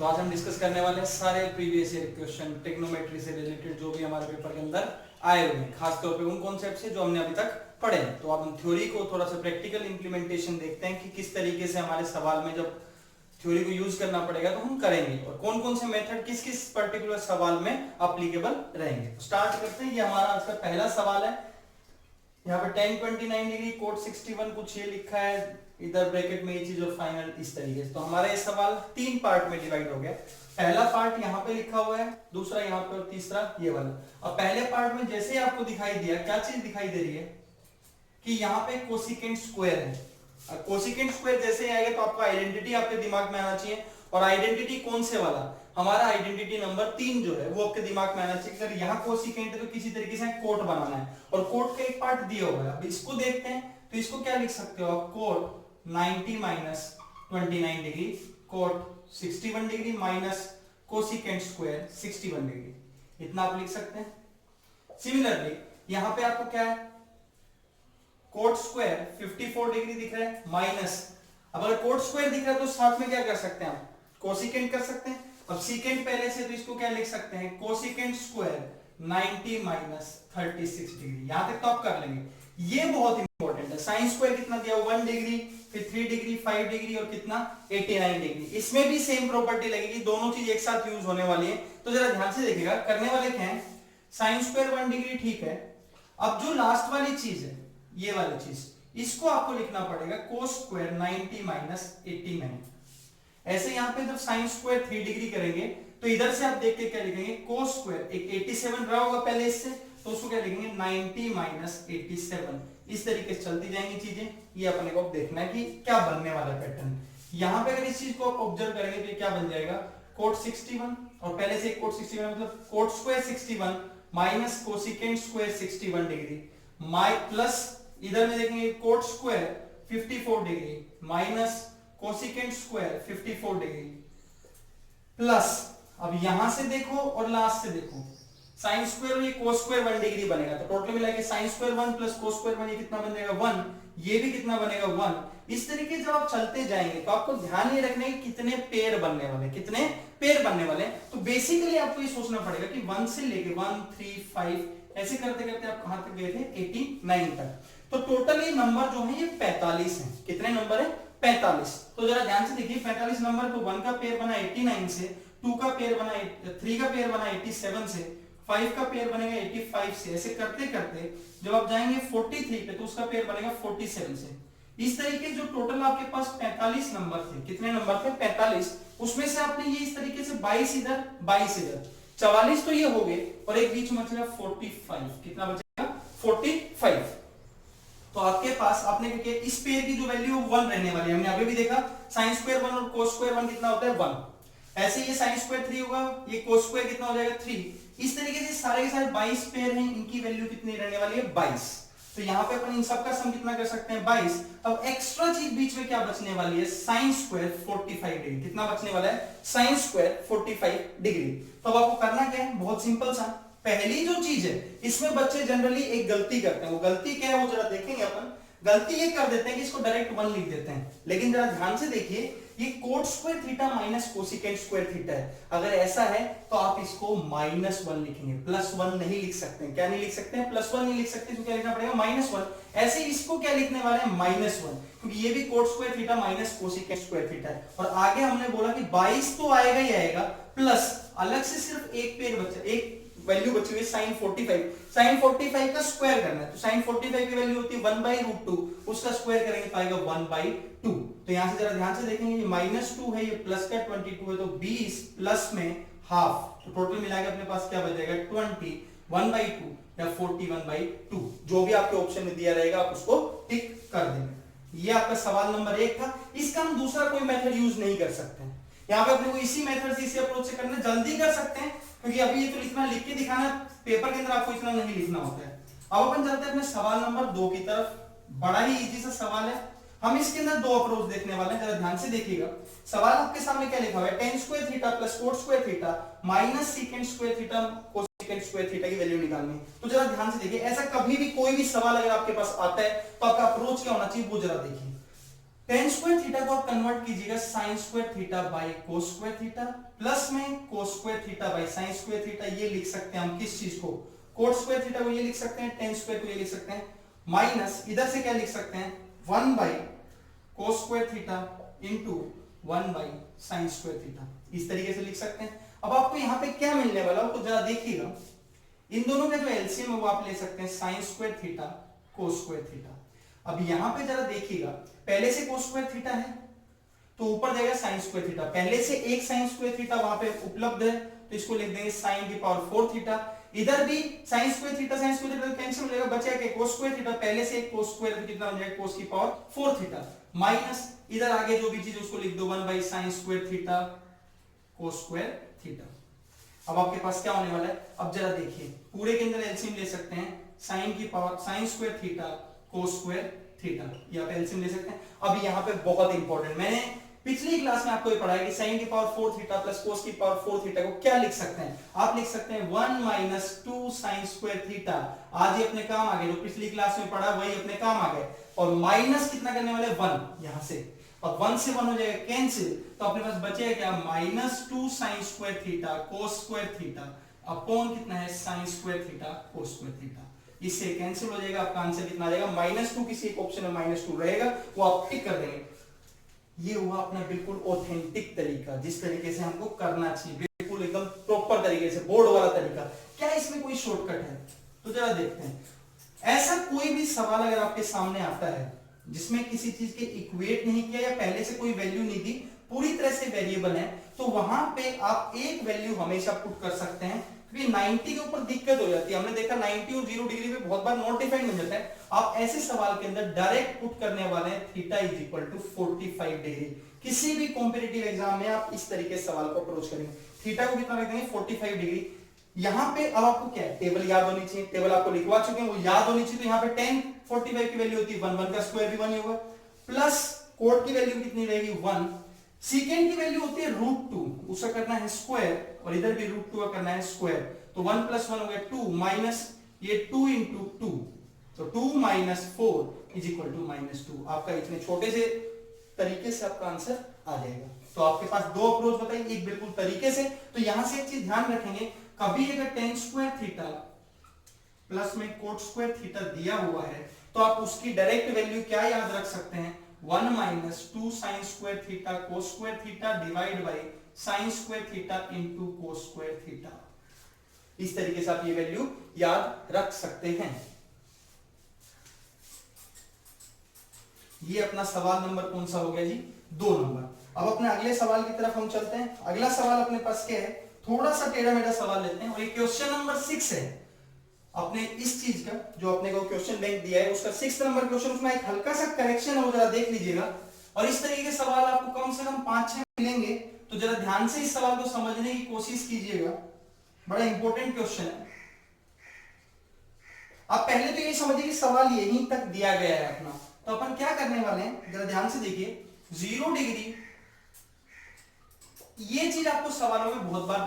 तो आज हम डिस्कस करने वाले हैं सारे प्रीवियस ईयर क्वेश्चन ट्रिग्नोमेट्री से रिलेटेड जो भी हमारे पेपर के अंदर आए हुए हैं, खासतौर पे उन कॉन्सेप्ट से जो हमने अभी तक पढ़े हैं। तो अब हम थ्योरी को थोड़ा सा प्रैक्टिकल इंप्लीमेंटेशन देखते हैं कि किस तरीके से हमारे सवाल में जब थ्योरी को यूज करना पड़ेगा तो हम करेंगे और कौन कौन से मेथड किस किस पर्टिकुलर सवाल में अप्लीकेबल रहेंगे। तो स्टार्ट करते हैं। ये हमारा आज का पहला सवाल है। यहाँ पे tan 29 डिग्री कोट 61 कुछ ये लिखा है, इधर ब्रैकेट में ये चीज और फाइनल इस तरीके से। तो हमारा ये सवाल तीन पार्ट में डिवाइड हो गया। पहला पार्ट यहाँ पे लिखा हुआ है, दूसरा यहाँ पे और तीसरा ये वाला। अब पहले पार्ट में जैसे ही आपको दिखाई दिया, क्या चीज दिखाई दे रही है कि यहाँ पे कोसिकेंट स्क्वायर है। कोसिकेंट स्क्वायर जैसे ही आएगा तो आपका आइडेंटिटी आपके दिमाग में आना चाहिए। और आइडेंटिटी कौन से वाला? हमारा आइडेंटिटी नंबर 3 जो है वो आपके दिमाग में आना चाहिए। अगर यहाँ कोसिकेंट है तो किसी तरीके से कोट बनाना है और कोट का एक पार्ट दिया हुआ है। अब इसको देखते हैं तो इसको क्या लिख सकते हो आप? Cot 90 minus 29 degree cot 61 degree minus cosecant square 61 degree, इतना आप लिख सकते हैं। सिमिलरली यहाँ पे आपको क्या है? कोट स्क्वायर 54 डिग्री दिख रहा है माइनस, अब अगर कोट स्क्वायर दिख रहा है तो साथ में क्या कर सकते हैं? आप कोसिकेंट कर सकते हैं। अब सीकेंट पहले से तो इसको क्या लिख सकते हैं? Cosecant square 90 minus 36 degree. यहां तक तो आप कर लेंगे। ये बहुत इंपॉर्टेंट है। साइन स्क्वायर कितना दिया? 1 डिग्री, फिर 3 डिग्री, 5 डिग्री और कितना? 89 डिग्री। इसमें भी सेम प्रॉपर्टी लगेगी, दोनों चीज एक साथ यूज होने वाली है। तो जरा ध्यान से देखिएगा, करने वाले क्या है? साइन स्क्वायर 1 डिग्री ठीक है। अब जो लास्ट वाली चीज है, ये वाली चीज, इसको आपको लिखना पड़ेगा कोस स्क्वायर 90 माइनस 89। ऐसे यहां पे जब साइन स्क्वायर 3 डिग्री करेंगे तो इधर से आप देख के क्या लिखेंगे? कोस स्क्वायर एक 87 रहा होगा पहले इससे, तो उसको क्या लिखेंगे? 90 माइनस 87। इस तरीके से चलती जाएंगी चीजें। ये अपने को देखना है कि क्या बनने वाला पैटर्न। यहां पे अगर इस चीज को आप ऑब्जर्व करेंगे तो ये क्या बन जाएगा? कोट 61 और पहले से कोट 61 मतलब cot square 61 minus cosecant square 61 degree माइ प्लस इधर में देखेंगे cot square 54 degree minus cosecant square 54 degree plus, अब यहां से देखो और लास्ट से देखो, साइन स्क्वायर और ये कोस स्क्वायर 1 डिग्री बनेगा। तो टोटल मिला के sine square 1 plus cos square 1, ये कितना बन जाएगा? 1। ये भी कितना बनेगा? 1। इस तरीके जब आप चलते जाएंगे तो आपको ध्यान ये रखना है कि कितने पेयर बनने वाले, कितने पेयर बनने वाले। तो बेसिकली आपको ये सोचना पड़ेगा कि 1 से लेके 1 3 5 ऐसे करते करते आप कहां तक गए थे? 89 तक। तो टोटल ये नंबर जो है ये 45 है। कितने नंबर है? 45। तो जरा ध्यान से देखिए, 45 नंबर तो 1 का पेयर बना 89 से, 2 का पेयर बना 3 का पेयर बना 87 से, 5 का पेयर बनेगा 85 से। ऐसे करते करते जब आप जाएंगे 43 पे तो उसका पेयर बनेगा 47 से। इस तरीके जो टोटल आपके पास 45 नंबर थे, कितने नंबर थे? 45। उसमें से आपने ये इस तरीके से 22 इधर 22 इधर 44 तो ये हो गए और एक बीच में बचेगा 45। कितना बचेगा? 45। तो आपके पास आपने क्या, इस पेयर की जो वैल्यू 1 रहने वाली है। हमने अभी भी देखा साइन स्क्वायर 1 और कोस स्क्वायर 1 कितना होता है? 1। ऐसे ये साइन स्क्वायर 3 होगा, ये कोस स्क्वायर कितना हो जाएगा? 3। इस तरीके से सारे के सारे 22 पेयर हैं, इनकी वैल्यू कितनी रहने वाली है? 22। तो यहाँ पे अपन इन सबका सम कितना कर सकते हैं? 22। अब एक्स्ट्रा चीज बीच में क्या बचने वाली है? Sine square 45 degree. कितना बचने वाला है? Sine square 45 degree. तो अब आपको करना क्या है? बहुत सिंपल सा। पहली जो चीज है, इसमें बच्चे जनरली एक गलती करते हैं। वो गलती क्या है वो जरा देखेंगे अपन। गलती ये कर देते हैं कि इसको डायरेक्ट 1 लिख देते हैं, लेकिन जरा ध्यान से देखिए, ये coat square theta minus cosecant square theta है। अगर ऐसा है तो आप इसको -1 लिखेंगे, +1 नहीं लिख सकते हैं। क्या नहीं लिख सकते हैं? +1 नहीं लिख सकते, तो क्या लिखना पड़ेगा? -1। ऐसे इसको क्या लिखने वाले हैं? -1, क्योंकि ये भी coat square theta minus cosecant square theta है। और आगे हमने बोला कि 22 तो आएगा ही आएगा, प्लस अलग से सिर्फ एक पेयर बचा, एक वैल्यू बची हुई साइन 45। साइन 45 का स्क्वायर करना है, तो साइन 45 की वैल्यू होती है 1/√2, उसका स्क्वायर करेंगे तो आएगा 1/2। तो यहां से जरा ध्यान से देखेंगे, ये -2 है, ये प्लस का 22 है, तो 20 प्लस में हाफ, तो टोटल मिलाकर अपने पास क्या बचेगा? 20 1/2 या 41/2। जो भी आपके ऑप्शन में दिया रहेगा आप उसको टिक कर देंगे। ये आपका सवाल नंबर 1 था। इसका हम दूसरा कोई मेथड यूज नहीं कर सकते हैं। यहाँ पे अपने को इसी मेथड से, इसी अप्रोच से करना, जल्दी कर सकते हैं क्योंकि अभी ये तो लिखना, लिख के दिखाना, पेपर के अंदर आपको इतना नहीं लिखना होता है। अब अपन चलते हैं अपने सवाल नंबर 2 की तरफ। बड़ा ही इजी सा सवाल है। हम इसके अंदर 2 अप्रोच देखने वाले हैं, जरा ध्यान से देखिएगा। सवाल आपके सामने क्या लिखा हुआ है? tan square theta plus coat square theta minus secant square theta cosecant square theta की वैल्यू निकालनी है। तो जरा ध्यान से देखिए, ऐसा कभी भी कोई भी सवाल अगर आपके पास आता है तो आपका अप्रोच क्या होना चाहिए वो जरा देखिए। टेन स्क्वायर थीटा को आप कन्वर्ट कीजिएगा sine square theta by cos square theta, plus में cos square theta by sine square theta. ये लिख सकते हैं हम किस चीज को, कोट स्क्वायर थीटा को ये लिख सकते हैं, टेन स्क्वायर को ये लिख सकते हैं, माइनस इधर से क्या लिख सकते हैं, 1 by cos square theta into 1 by sine square theta. इस तरीके से लिख सकते हैं। अब आपको यहाँ पे क्या मिलने वाला है, जरा देखिएगा, इन दोनों का जो एलसीएम है वो आप ले सकते हैं sign square theta cos square theta. अब यहाँ पे जरा देखिएगा, पहले से कोस स्क्वायर थीटा है तो ऊपर जाएगा साइन स्क्वायर थीटा, पहले से एक साइन स्क्वायर थीटा वहां पे उपलब्ध है तो इसको लिख देंगे साइन की पावर 4 थीटा। इधर भी साइन स्क्वायर थीटा कैंसिल हो जाएगा, बचेगा क्या, कोस स्क्वायर थीटा, पहले से एक कोस स्क्वायर कितना हो जाएगा, कोस की पावर 4 थीटा, माइनस इधर आगे जो भी चीज उसको लिख दो 1 by sine square theta cos square theta. अब आपके पास क्या होने वाला है, अब जरा देखिए, पूरे के अंदर एलसीएम ले सकते हैं, साइन की power sine square theta cos square theta, यहाँ पे एलसीएम ले सकते हैं। अब यहाँ पे बहुत इंपॉर्टेंट, मैंने पिछली क्लास में आपको ये पढ़ाया कि साइन की पावर 4 थीटा प्लस कोस की पावर 4 थीटा को क्या लिख सकते हैं, आप लिख सकते हैं 1 माइनस 2 साइन स्क्वायर थीटा। आज ही अपने काम आ गए, जो पिछली क्लास में पढ़ा वही अपने काम आ गए, और माइनस कितना करने वाले 1 यहां से, और 1 से 1 हो जाएगा कैंसिल, तो अपने पास बचेगा क्या, minus 2 sign square theta cos square theta upon कितना है sign square theta cos square theta. इससे कैंसिल हो जाएगा, आपका आंसर कितना आ जाएगा, -2, किसी एक ऑप्शन में -2 रहेगा वो आप टिक कर देंगे। ये हुआ अपना बिल्कुल ऑथेंटिक तरीका, जिस तरीके से हमको करना चाहिए, बिल्कुल एकदम प्रॉपर तरीके से, बोर्ड वाला तरीका। क्या इसमें कोई शॉर्टकट है, तो जरा देखते हैं। ऐसा कोई भी सवाल अगर आपके सामने आता है जिसमें किसी चीज के इक्वेट नहीं किया या पहले से कोई वैल्यू नहीं दी, पूरी तरह से वेरिएबल है, तो वहां पे आप एक वैल्यू हमेशा पुट कर सकते हैं, क्योंकि 90 के ऊपर दिक्कत हो जाती है। हमने देखा 90 और 0 डिग्री पे बहुत बार नॉट डिफाइंड बन जाता है। आप ऐसे सवाल के अंदर डायरेक्ट पुट करने वाले हैं theta is equal to 45 degree. किसी भी कॉम्पिटिटिव एग्जाम में आप इस तरीके से सवाल को अप्रोच करेंगे, थीटा को कितना रख देंगे 45 डिग्री। यहां पे अब आपको क्या है, टेबल याद होनी चाहिए, टेबल आपको लिखवा चुके हैं वो याद होनी चाहिए। तो यहाँ पे 10 45 की वैल्यू होती है 1, 1 का स्क्वायर भी 1 ही होगा, प्लस कोट की वैल्यू कितनी रहेगी 1, सीकेंड की वैल्यू होती है √2, उसका करना है स्क्वायर, और इधर भी √2 का करना है स्क्वायर, तो 1 + 1 हो गया 2, माइनस ये 2 × 2, तो 2 - 4 इज इक्वल टू -2। आपका इतने छोटे से तरीके से आपका आंसर आ जाएगा। तो आपके पास दो अप्रोच बताइए, एक बिल्कुल तरीके से। तो यहां से एक चीज ध्यान रखेंगे, कभी अगर टेन स्क्वायर थीटा प्लस में कोट स्क्वायर थीटा दिया हुआ है तो आप उसकी डायरेक्ट वैल्यू क्या याद रख सकते हैं, 1 - 2 sign square theta cos square theta divide by sine square theta into cos square theta. इस तरीके से आप ये वैल्यू याद रख सकते हैं। ये अपना सवाल नंबर कौन सा हो गया जी, 2 नंबर। अब अपने अगले सवाल की तरफ हम चलते हैं। अगला सवाल अपने पास क्या है, थोड़ा सा टेढ़ा मेढ़ा सवाल लेते हैं, और ये क्वेश्चन नंबर 6 है अपने इस चीज का, जो अपने को क्वेश्चन बैंक दिया है उसका 6 नंबर क्वेश्चन। उसमें एक हल्का सा करेक्शन है, वो जरा देख लीजिएगा। और इस तरीके के सवाल आपको कम से कम 5-6 मिलेंगे, तो जरा ध्यान से इस सवाल को समझने की कोशिश कीजिएगा, बड़ा इंपॉर्टेंट क्वेश्चन है। आप पहले तो ये समझिए कि सवाल यहीं तक दिया गया है अपना, तो अपन क्या करने वाले हैं, जरा ध्यान से देखिए। 0 डिग्री, ये चीज आपको सवालों में बहुत बार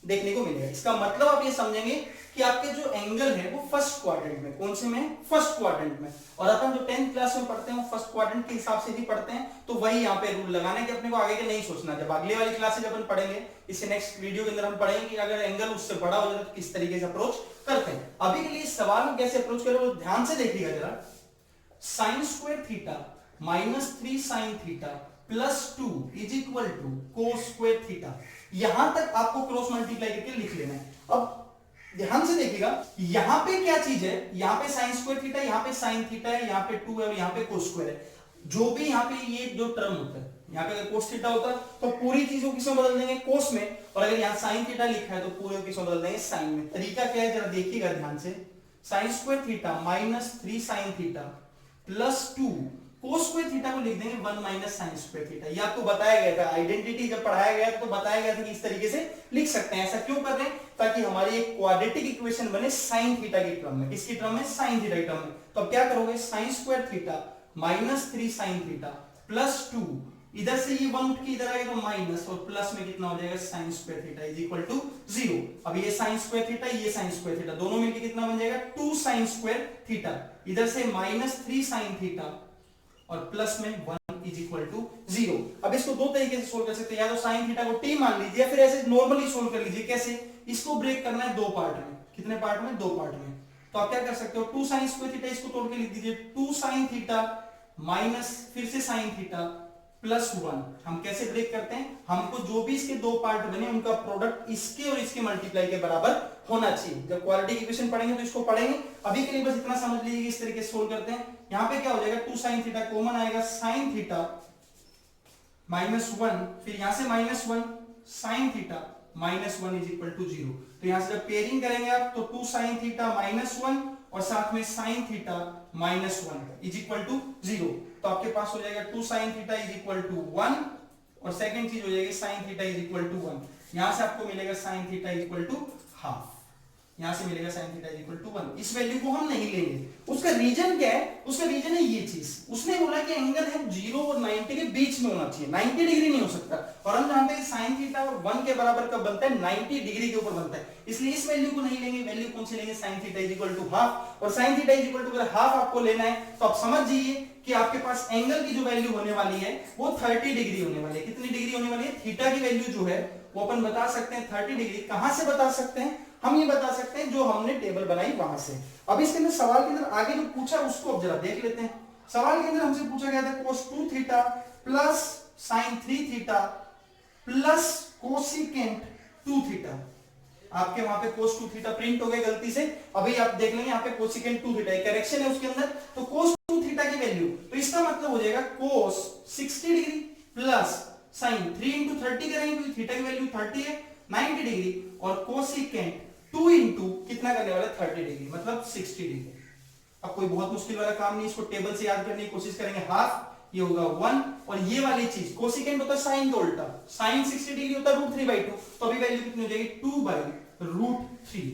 देखने को मिलेगा। इसका मतलब आप ये समझेंगे कि आपके जो एंगल है वो फर्स्ट क्वाड्रेंट में, कौन से में, फर्स्ट क्वाड्रेंट में। और अपन जो 10th क्लास में पढ़ते हैं वो फर्स्ट क्वाड्रेंट के हिसाब से ही पढ़ते हैं, तो वही यहाँ पे रूल लगाना है कि अपने को आगे के नहीं सोचना। जब अगले वाली क्लासेज अपन पढ़ेंगे, इससे नेक्स्ट वीडियो के अंदर हम पढ़ेंगे कि अगर एंगल उससे बड़ा हो जाए तो किस तरीके से अप्रोच करते हैं। अभी के लिए इस सवाल को कैसे अप्रोच करें वो ध्यान से देखिएगा जरा। Sine square theta -3 sine theta +2 is equal to cos square theta. यहां तक आपको क्रॉस मल्टीप्लाई करके लिख लेना है। अब ध्यान से देखिएगा, यहां पे क्या चीज है, यहां पे साइन स्क्वायर थीटा, यहां पे साइन थीटा है, यहां पे 2 है और यहां पे कोस स्क्वायर है। जो भी यहां पे ये जो टर्म होता है, यहां पे अगर कोस थीटा होता तो पूरी चीजों किसमें बदल देंगे, कोस में, और अगर यहां साइन थीटा लिखा है तो पूरे किसमें बदल देंगे, साइन में। तरीका क्या है जरा देखिएगा ध्यान से। Sign square theta -3 sine theta +2 कोस स्क्वायर थीटा को लिख देंगे 1 - साइन स्क्वायर थीटा। ये आपको बताया गया था, आइडेंटिटी जब पढ़ाया गया तो बताया गया था कि इस तरीके से लिख सकते हैं। ऐसा क्यों कर रहे हैं, ताकि हमारी एक क्वाड्रेटिक इक्वेशन बने साइन थीटा की टर्म में। किसकी टर्म में, साइन थीटा की टर्म में। तो अब क्या करोगे, sign square theta -3 sine theta +2, इधर से ये 1 उठ के इधर आएगा तो माइनस, और प्लस में कितना हो जाएगा, sine square theta is equal to 0। अब ये साइन स्क्वायर थीटा, ये साइन स्क्वायर थीटा, दोनों मिलके कितना बन जाएगा, 2 साइन स्क्वायर थीटा। इधर से -3 साइन थीटा और प्लस में 1 1 इज इक्वल टू 0। अब इसको दो तरीके से सोल्व कर सकते हैं, या तो साइन थीटा को t मान लीजिए, या फिर ऐसे नॉर्मली सोल्व कर लीजिए। कैसे? इसको ब्रेक करना है दो पार्ट में। कितने पार्ट में? दो पार्ट में। तो आप क्या कर सकते हो, 2 sin स्क्वायर थीटा, इसको तोड़ के लिख दीजिए 2 sin थीटा माइनस फिर से sin थीटा प्लस 1। हम कैसे ब्रेक करते हैं? हमको जो भी इसके दो पार्ट बने उनका प्रोडक्ट इसके और इसके मल्टीप्लाई के बराबर होना चाहिए। जब क्वाड्रेटिक इक्वेशन पढ़ेंगे तो इसको पढ़ेंगे, अभी के लिए बस इतना समझ लीजिए इस तरीके से सोल्व करते हैं। यहां पे क्या हो जाएगा, 2 sin थीटा कॉमन आएगा, sin थीटा माइनस 1, फिर यहां से minus 1 sin theta minus 1 is equal to 0। तो यहां से जब पेयरिंग करेंगे आप तो 2 sin थीटा माइनस 1 और साथ में sin theta minus 1 is equal to 0। तो आपके पास हो जाएगा 2 sin theta is equal to 1 और सेकंड चीज हो जाएगी sin theta is equal to 1। यहां से आपको मिलेगा sin theta is equal to half, यहां से मिलेगा sin theta is equal to 1। इस वैल्यू को हम नहीं लेंगे। उसका रीजन क्या है? उसका रीजन है ये चीज, उसने बोला कि एंगल है 0 और 90 के बीच में होना चाहिए, 90 डिग्री नहीं हो सकता। और हम जानते हैं कि sin थीटा और 1 के बराबर कब बनता है? 90 डिग्री के ऊपर बनता है। इसलिए इस वैल्यू को नहीं लेंगे। वैल्यू कौन सी लेंगे? sin theta is equal to half. और sin theta is equal to अगर हाफ आपको लेना है तो आप समझ जाइए कि आपके पास एंगल की जो वैल्यू होने वाली है वो 30 डिग्री होने वाली है। कितनी डिग्री होने वाली है? थीटा की वैल्यू जो है वो अपन बता सकते हैं 30 डिग्री। कहां से बता सकते हैं? हम ये बता सकते हैं जो हमने टेबल बनाई वहां से। अब इसके अंदर सवाल के अंदर आगे जो पूछा उसको अब जरा देख लेते हैं। सवाल के अंदर हमसे पूछा गया था cos 2 theta plus sin 3 theta plus cosecant 2 theta. आपके वहां पे cos 2 थीटा प्रिंट हो गए गलती से, अभी आप देख लेंगे यहाँ पे कोसिकेंट 2 थीटा करेक्शन है उसके अंदर। तो cos 2 थीटा की वैल्यू, तो इसका मतलब हो जाएगा cos 60 degree plus sin 3 into 30 करेंगे क्योंकि थीटा की वैल्यू 30 है 90 डिग्री, और कोसिकेंट 2 into कितना करने वाला है 30 डिग्री मतलब 60 डिग्री। अब कोई बहुत मुश्किल वाला काम नहीं, इसको टेबल से याद करने की कोशिश करेंगे। हाफ ये होगा 1 और ये वाली चीज कोसिकेंट होता है साइन का उल्टा, साइन 60 डिग्री होता है √3/2। तो अभी वैल्यू कितनी हो जाएगी 2/√3।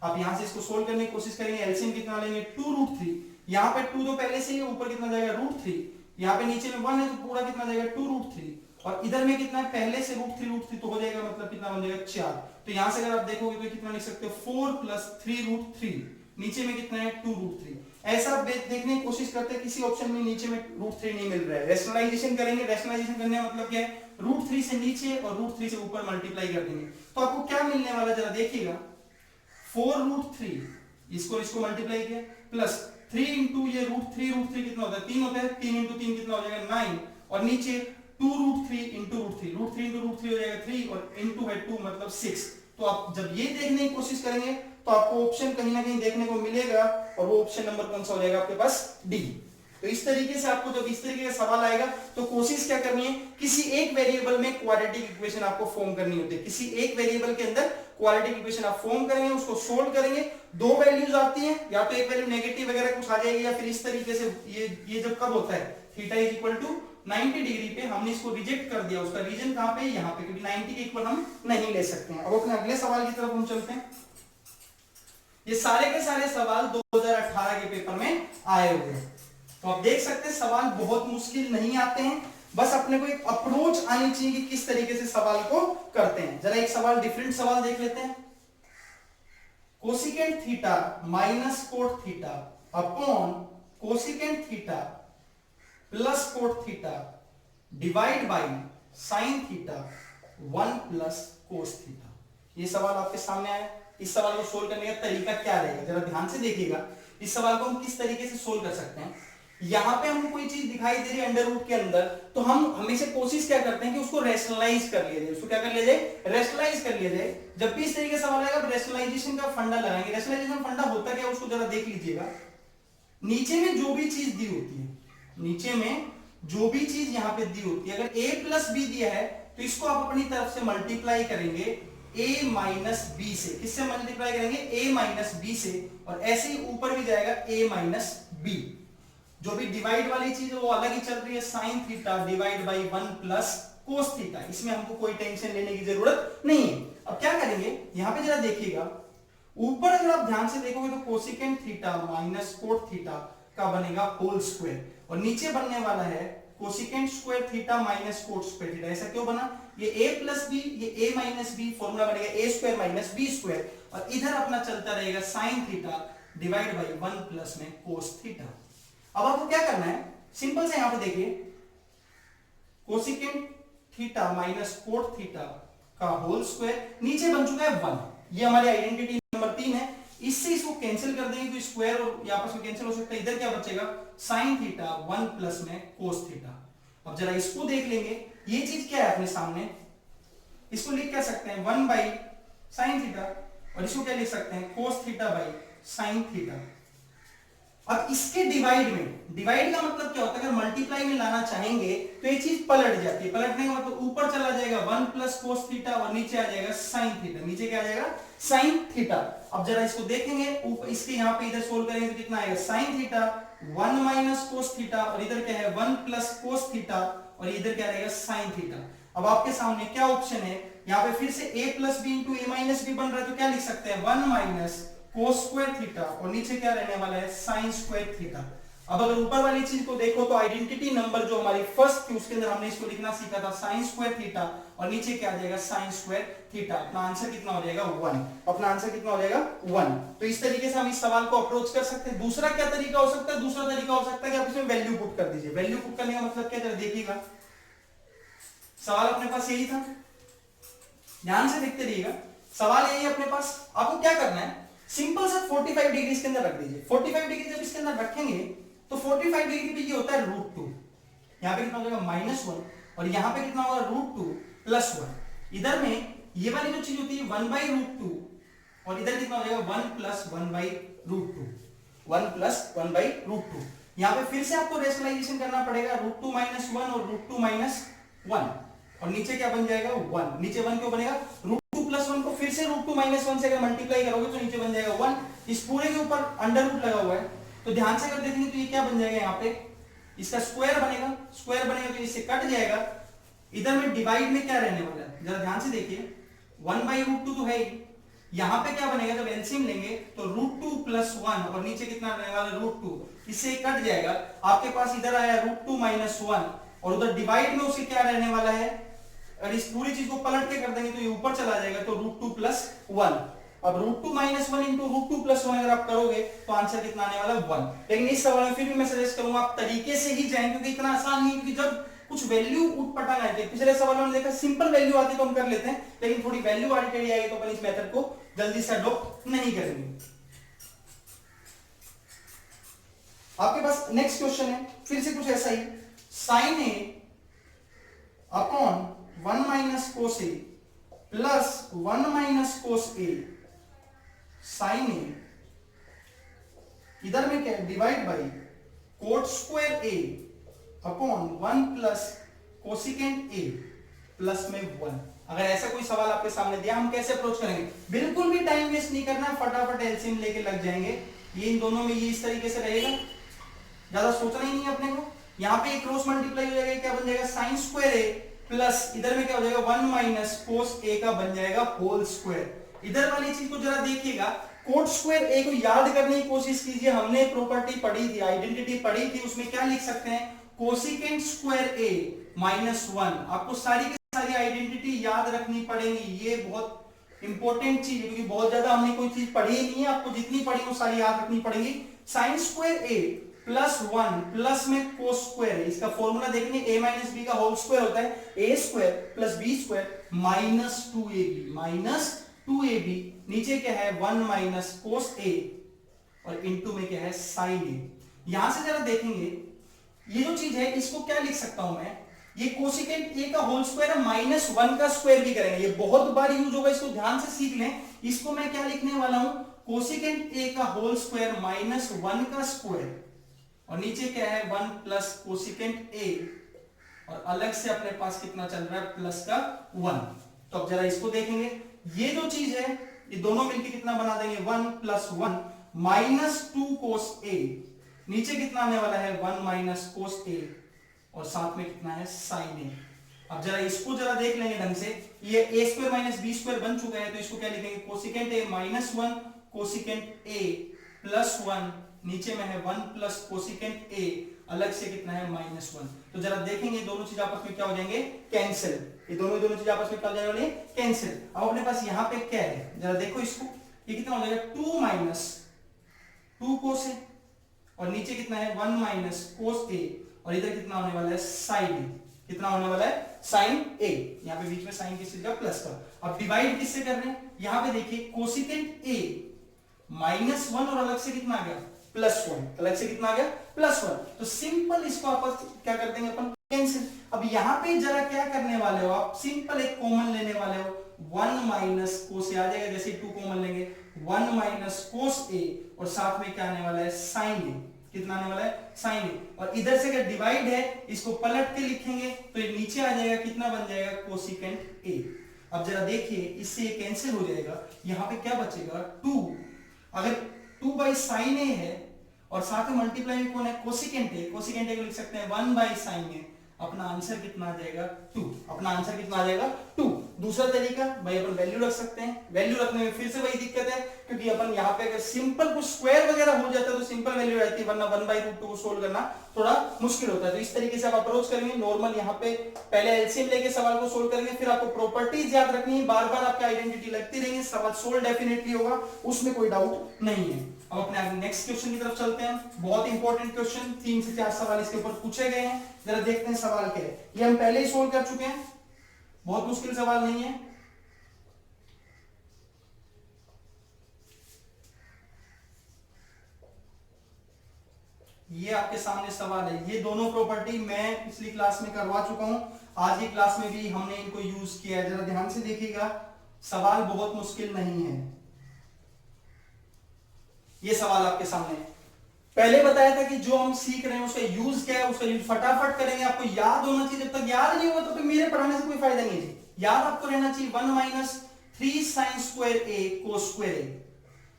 आप यहां से इसको सोल्व करने की कोशिश करेंगे। एलसीएम कितना लेंगे 2√3। यहां पे 2 तो पहले से ही ऊपर कितना जाएगा √3, यहां पे नीचे में 1 है तो पूरा कितना जाएगा 2√3 और इधर में कितना है पहले से √3 तो हो जाएगा मतलब कितना बन जाएगा 4। तो यहां से अगर आप देखोगे तो कितना लिख सकते हो 4 + 3√3, नीचे में कितना है 2√3। ऐसा देखने की कोशिश करते हैं किसी ऑप्शन में नीचे में √3 नहीं मिल रहा है, रैशनलाइजेशन करेंगे। रैशनलाइजेशन करने का मतलब क्या है √3 से नीचे और √3 से ऊपर मल्टीप्लाई कर देंगे तो आपको क्या मिलने वाला जरा देखिएगा 4√3 इसको मल्टीप्लाई किया प्लस 3 into ये √3 कितना होता है 3 होता है, 3 into 3 कितना हो जाएगा 9 और नीचे 2√3 into √3 √3 हो जाएगा 3 और into है 2 मतलब 6। तो आप जब ये देखने की कोशिश करेंगे तो आपको ऑप्शन कहीं ना कहीं देखने को मिलेगा और वो ऑप्शन नंबर कौन सा हो जाएगा आपके पास डी। तो इस तरीके से आपको जब इस तरीके का सवाल आएगा तो कोशिश क्या करनी है किसी एक वेरिएबल में क्वाड्रेटिक इक्वेशन आपको फॉर्म करनी होती है। किसी एक वेरिएबल के अंदर क्वाड्रेटिक इक्वेशन आप फॉर्म करेंगे, उसको सोल्व करेंगे, दो वैल्यूज आती हैं, या तो एक वैल्यू नेगेटिव वगैरह कुछ आ जाएगी या फिर इस तरीके से ये जब कब होता है theta is equal to 90 degree पे हमने इसको रिजेक्ट कर दिया। उसका रीजन कहां पे यहां पे, क्योंकि 90 के इक्वल हम नहीं ले सकते हैं। अब अपने अगले सवाल की तरफ हम चलते हैं। ये सारे के सारे सवाल 2018 के पेपर में आए हुए हैं। तो आप देख सकते हैं सवाल बहुत मुश्किल नहीं आते हैं, बस अपने को एक अप्रोच आनी चाहिए कि किस तरीके से सवाल को करते हैं। जरा एक सवाल डिफरेंट सवाल देख लेते हैं। Cosecant theta minus cot theta upon cosecant theta plus cot theta divide by sine theta 1 plus cos theta. ये सवाल आपके सामने आया। इस सवाल को सोल्व करने का तरीका क्या रहेगा जरा ध्यान से देखिएगा। इस सवाल को हम किस तरीके से सोल्व कर सकते हैं। यहां पे हमको कोई चीज दिखाई दे रही है अंडर रूट के अंदर, तो हम हमेशा कोशिश क्या करते हैं कि उसको रैशनलाइज कर लिया जाए। उसको क्या कर लिया जाए रैशनलाइज कर लिया जाए। जब भी इस तरीके से सवाल आएगा रैशनलाइजेशन का फंडा लगाएंगे। रैशनलाइजेशन फंडा होता क्या है उसको जरा देख लीजिएगा। नीचे में जो भी चीज दी होती है, नीचे में जो भी चीज यहां पे दी होती है, अगर a प्लस बी दिया है तो इसको आप अपनी तरफ से मल्टीप्लाई करेंगे a माइनस बी से। किससे मल्टीप्लाई करेंगे a माइनस बी से, और ऐसे ही ऊपर भी जाएगा a माइनस बी। जो भी डिवाइड वाली चीज है वो अलग ही चल रही है, sign theta divide by 1 plus cos theta. इसमें हमको कोई टेंशन लेने की जरूरत नहीं है। अब क्या करेंगे यहां पे जरा देखिएगा, ऊपर अगर आप ध्यान से देखोगे तो cosecant theta minus cot theta का बनेगा होल स्क्वायर, और नीचे बनने वाला है cosecant square theta minus cot square theta. ऐसा क्यों बना, ये a प्लस बी, ये a माइनस बी, फॉर्मूला बनेगा a square minus B square, और इधर अपना चलता रहेगा sine theta divide by 1 plus में कोस थीटा। अब आपको क्या करना है सिंपल से यहां पे देखिए cosecant theta minus cot theta का होल स्क्वायर, नीचे बन चुका है 1। ये हमारी आइडेंटिटी नंबर 3 है। इससे इसको कैंसिल कर देंगे तो स्क्वायर और ये आपस में कैंसिल हो सकता है। इधर क्या बचेगा, साइन थीटा 1 प्लस में कोस थीटा। अब जरा इसको देख लेंगे, ये चीज क्या है अपने सामने, इसको लिख क्या सकते हैं 1 बाई साइन थीटा, और इसको क्या लिख सकते हैं cos theta by sine theta. अब इसके डिवाइड में, डिवाइड का मतलब क्या होता है, अगर मल्टीप्लाई में लाना चाहेंगे तो ये चीज पलट जाती है। पलटने का मतलब ऊपर चला जाएगा 1 प्लस कोस थीटा और नीचे आ जाएगा साइन थीटा, नीचे क्या आ जाएगा साइन थीटा। अब जरा इसको देखेंगे, इसके यहाँ पे इधर सोल्व करेंगे तो कितना आएगा sine theta 1 minus cos theta, और इधर क्या है 1 प्लस कोस थीटा, और इधर क्या रहेगा साइन थीटा। अब आपके सामने क्या ऑप्शन है, यहाँ पे फिर से a plus B into A minus B बन रहा है, तो क्या लिख सकते हैं 1 माइनस कोस स्क्वायर थीटा, और नीचे क्या रहने वाला है साइन स्क्वायर थीटा। अब अगर ऊपर वाली चीज को देखो तो आइडेंटिटी नंबर जो हमारी फर्स्ट थी उसके अंदर हमने इसको लिखना सीखा था साइन स्क्वायर थीटा, और नीचे क्या आ जाएगा साइन स्क्वायर थीटा। अपना आंसर कितना हो जाएगा 1। अपना आंसर कितना हो जाएगा 1। तो इस तरीके से हम इस सवाल को अप्रोच कर सकते हैं। दूसरा क्या तरीका हो सकता है, दूसरा तरीका हो सकता है कि आप इसमें वैल्यू पुट कर दीजिए। वैल्यू पुट करने का मतलब क्या, जरा देखिएगा, सवाल अपने पास यही था, ध्यान से देखते रहिएगा। सवाल यही है अपने पास, आपको क्या करना है, सिंपल सा 45 डिग्री इसके अंदर रख दीजिए। 45 डिग्री जब इसके अंदर रखेंगे तो 45 डिग्री पे ये होता है √2, यहाँ पे कितना हो जाएगा -1, और यहाँ पे कितना होगा √2 प्लस 1। इधर में ये वाली जो चीज होती है 1/√2, और इधर कितना हो जाएगा 1 प्लस 1/√2, 1 प्लस 1/√2। यहाँ पे फिर से आपको रेशनलाइजेशन करना पड़ेगा, √2 माइनस 1 और √2 माइनस 1, और नीचे क्या बन जाएगा 1। नीचे 1 क्यों बनेगा, √2 प्लस 1 को फिर से √2 माइनस 1 से अगर मल्टीप्लाई करोगे तो नीचे बन जाएगा 1। इस पूरे के ऊपर अंडर रूट लगा हुआ है, तो ध्यान से अगर देखेंगे तो ये क्या बन जाएगा, यहाँ पे इसका स्क्वायर बनेगा। स्क्वायर बनेगा तो इससे कट जाएगा। इधर में डिवाइड में क्या रहने वाला है, जरा ध्यान से देखिए, 1/√2 तो है ही, यहाँ पे क्या बनेगा, जब एलसीएम लेंगे तो √2 प्लस 1, और नीचे कितना रहने वाला √2, इससे कट जाएगा। आपके पास इधर आया √2 माइनस 1, और उधर डिवाइड में उसके क्या रहने वाला है, अगर इस पूरी चीज को पलट के कर देंगे तो ये ऊपर चला जाएगा, तो √2 प्लस 1। अब √2 माइनस 1 इंटू √2 प्लस 1 अगर आप करोगे तो आंसर कितना आने वाला है 1। लेकिन इस सवाल में फिर भी मैं सजेस्ट करूंगा आप तरीके से ही जाएं, क्योंकि इतना आसान नहीं है, क्योंकि जब कुछ वैल्यू उठपटांग आती है, पिछले सवाल में देखा सिंपल वैल्यू आती तो हम कर लेते हैं, लेकिन थोड़ी वैल्यू आर्बिट्रेरी आएगी तो अपन इस मेथड को जल्दी से अडॉप्ट नहीं करेंगे। आपके पास नेक्स्ट क्वेश्चन है, फिर से कुछ ऐसा ही, साइन ए अपॉन 1 माइनस कोस ए प्लस 1 माइनस कोस ए साइन ए, इधर में क्या है divide by coat square A upon 1 plus cosecant A plus में 1। अगर ऐसा कोई सवाल आपके सामने दिया, हम कैसे अप्रोच करेंगे, बिल्कुल भी टाइम वेस्ट नहीं करना है, फटाफट एलसीएम लेके लग जाएंगे। ये इन दोनों में ये इस तरीके से रहेगा, ज्यादा सोचना ही नहीं है अपने को। यहाँ पे एक क्रॉस मल्टीप्लाई हो जाएगा, क्या बन जाएगा साइन स्क्वायर ए प्लस इधर में क्या हो जाएगा 1 माइनस कोस ए का बन जाएगा होल स्क्वायर। इधर वाली चीज को जरा देखिएगा, कोट स्क्वायर ए को याद करने की कोशिश कीजिए। हमने प्रॉपर्टी पढ़ी थी, आइडेंटिटी पढ़ी थी, उसमें क्या लिख सकते हैं कोसिकेंट स्क्वायर ए माइनस 1। आपको सारी की सारी आइडेंटिटी याद रखनी पड़ेगी, ये बहुत इंपॉर्टेंट चीज है, क्योंकि बहुत ज्यादा हमने कोई चीज पढ़ी नहीं है, आपको जितनी पढ़ी वो सारी याद रखनी पड़ेगी। Sine square A plus 1 plus में कोस स्क्वायर है, इसका फॉर्मूला देखेंगे a माइनस बी का होल स्क्वायर होता है a square plus B square minus 2ab minus 2ab। नीचे क्या है 1 माइनस कोस a और इनटू में क्या है साइन a। यहां से जरा देखेंगे ये जो चीज है इसको क्या लिख सकता हूं मैं, ये कोसिकेंट a का होल स्क्वायर है -1 का स्क्वायर भी करेंगे, ये बहुत बार यूज होगा, इसको ध्यान से सीख लें। इसको मैं क्या लिखने वाला हूं कोसिकेंट a का होल स्क्वायर -1 का स्क्वायर, और नीचे क्या है 1 प्लस कोसिकेंट a, और अलग से अपने पास कितना चल रहा है प्लस का 1। तो अब जरा इसको देखेंगे, ये जो चीज है ये दोनों मिलकर कितना बना देंगे 1 प्लस 1 माइनस 2 कोस a, नीचे कितना आने वाला है 1 माइनस कोस a, और साथ में कितना है साइन a। अब जरा इसको जरा देख लेंगे ढंग से, ये a square minus B square बन चुका है, तो इसको क्या लिखेंगे cosecant a -1 cosecant a plus 1, नीचे में है 1 प्लस कोसिकेंट a, अलग से कितना है -1। तो जरा देखेंगे दोनों चीज आपस में क्या हो जाएंगे कैंसिल, ये दोनों चीज आपस में क्या हो जाएंगे कैंसिल। अब अपने पास यहाँ पे क्या है जरा देखो इसको, ये कितना हो जाएगा 2 माइनस 2 कोस a, और नीचे कितना है 1 माइनस कोस a, और इधर कितना होने वाला है साइन a। कितना होने वाला है साइन ए, यहाँ पे बीच में साइन किस चीज का प्लस का। अब डिवाइड किससे कर रहे हैं, यहाँ पे देखिए कोसिकेंट ए -1 और अलग से कितना आ गया +1, अलग से कितना आ गया +1। तो सिंपल इसको आपस क्या कर देंगे अपन कैंसिल। अब यहाँ पे जरा क्या करने वाले हो आप, सिंपल एक कॉमन लेने वाले हो, 1 माइनस कोस आ जाएगा, जैसे 2 कॉमन लेंगे 1 माइनस कोस ए और साथ में क्या आने वाला है साइन ए, कितना आने वाला है साइन ए। और इधर से अगर डिवाइड है इसको पलट के लिखेंगे तो ये नीचे आ जाएगा, कितना बन जाएगा कोसिकेंट ए। अब जरा देखिए इससे ये कैंसिल हो जाएगा, यहाँ पे क्या बचेगा 2, अगर 2 बाई साइन ए है और साथ में मल्टीप्लाई में कौन है कोसिकेंट ए, कोसिकेंट ए को लिख सकते हैं 1 बाई साइन ए, अपना आंसर कितना आ जाएगा 2, अपना आंसर कितना आ जाएगा 2। दूसरा तरीका भाई अपन वैल्यू रख सकते हैं, वैल्यू रखने में फिर से वही दिक्कत है क्योंकि अपन यहाँ पे अगर सिंपल कुछ स्क्वायर वगैरह हो जाता है तो सिंपल वैल्यू रहती है, वरना 1/√2 को सोल्व करना थोड़ा मुश्किल होता है। तो इस तरीके से आप अप्रोच करेंगे नॉर्मल, यहाँ पे पहले एलसीएम लेके सवाल को सोल्व करेंगे, फिर आपको प्रॉपर्टीज याद रखनी है, बार बार आपकी आइडेंटिटी लगती रहेंगे, सवाल सोल्व डेफिनेटली होगा, उसमें कोई डाउट नहीं है। अब अपने नेक्स्ट क्वेश्चन की तरफ चलते हैं, बहुत इंपॉर्टेंट क्वेश्चन, 3 से 4 सवाल इसके ऊपर पूछे गए हैं, जरा देखते हैं सवाल क्या है। ये हम पहले ही सोल्व कर चुके हैं, बहुत मुश्किल सवाल नहीं है। ये आपके सामने सवाल है, ये दोनों प्रॉपर्टी मैं पिछली क्लास में करवा चुका हूं, आज की क्लास में भी हमने इनको यूज किया है, जरा ध्यान से देखिएगा, सवाल बहुत मुश्किल नहीं है। ये सवाल आपके सामने है, पहले बताया था कि जो हम सीख रहे हैं उसका यूज क्या है, उसका यूज फटाफट करेंगे, आपको याद होना चाहिए, जब तक याद नहीं होगा तब तक मेरे पढ़ाने से कोई फायदा नहीं है। याद आपको रहना चाहिए 1 माइनस 3 साइन स्क्वायर ए कोस स्क्वायर ए,